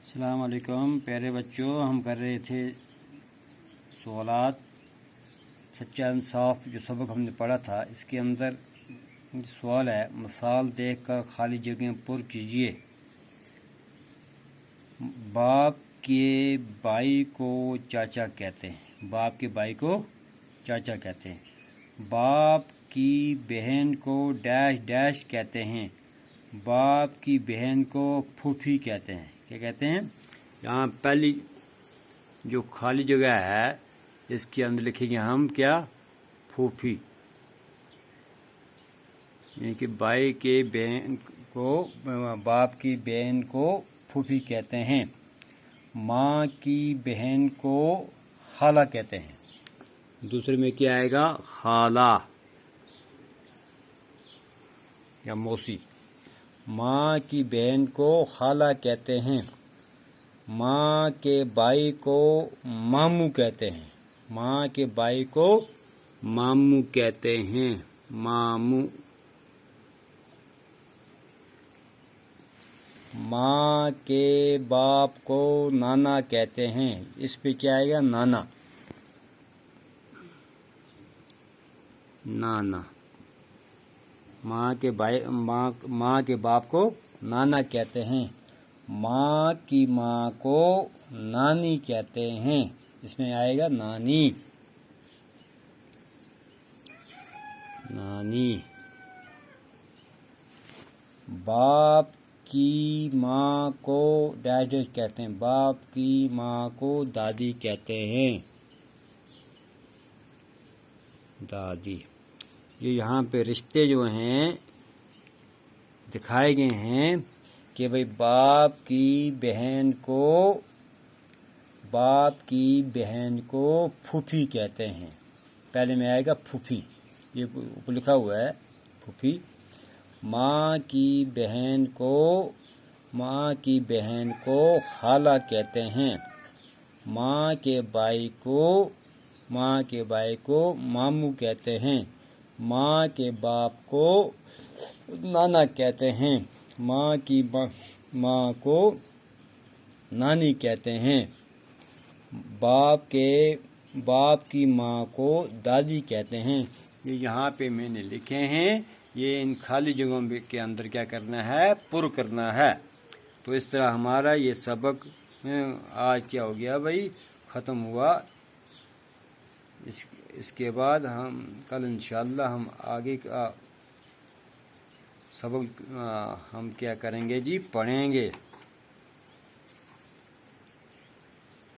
अस्सलाम वालेकुम प्यारे बच्चों, हम कर रहे थे सवालात सच्चा इंसाफ जो सबक हमने पढ़ा था। इसके अंदर सवाल है, मिसाल देखकर खाली जगह पुर कीजिए। बाप के भाई को चाचा कहते हैं। बाप के भाई को चाचा कहते हैं। बाप की बहन को डैश डैश कहते हैं। बाप की बहन को फूफी कहते हैं। क्या कहते हैं? यहाँ पहली जो खाली जगह है इसके अंदर लिखेंगे हम क्या? फूफी। यानी कि भाई के बहन को, बाप की बहन को फूफी कहते हैं। माँ की बहन को खाला कहते हैं। दूसरे में क्या आएगा? खाला या मौसी। माँ की बहन को खाला कहते हैं। माँ के भाई को मामू कहते हैं। माँ के भाई को मामू कहते हैं। मामू। माँ के बाप को नाना कहते हैं। इस पे क्या आएगा? नाना। नाना। माँ के बाप को नाना कहते हैं। माँ की माँ को नानी कहते हैं। इसमें आएगा नानी। नानी। बाप की माँ को डैश डैश कहते हैं। बाप की माँ को दादी कहते हैं। दादी। ये यहाँ पे रिश्ते जो हैं दिखाए गए हैं कि भाई बाप की बहन को फूफी कहते हैं। पहले में आएगा फूफी, ये ऊपर लिखा हुआ है फूफी। माँ की बहन को खाला कहते हैं। माँ के भाई को मामू कहते हैं। माँ के बाप को नाना कहते हैं। माँ की माँ को नानी कहते हैं। बाप की माँ को दादी कहते हैं। ये यहाँ पे मैंने लिखे हैं। ये इन खाली जगहों के अंदर क्या करना है? पुर करना है। तो इस तरह हमारा ये सबक आज क्या हो गया भाई? ख़त्म हुआ। इसके बाद हम कल इंशाअल्लाह हम आगे का सबक हम क्या करेंगे जी? पढ़ेंगे।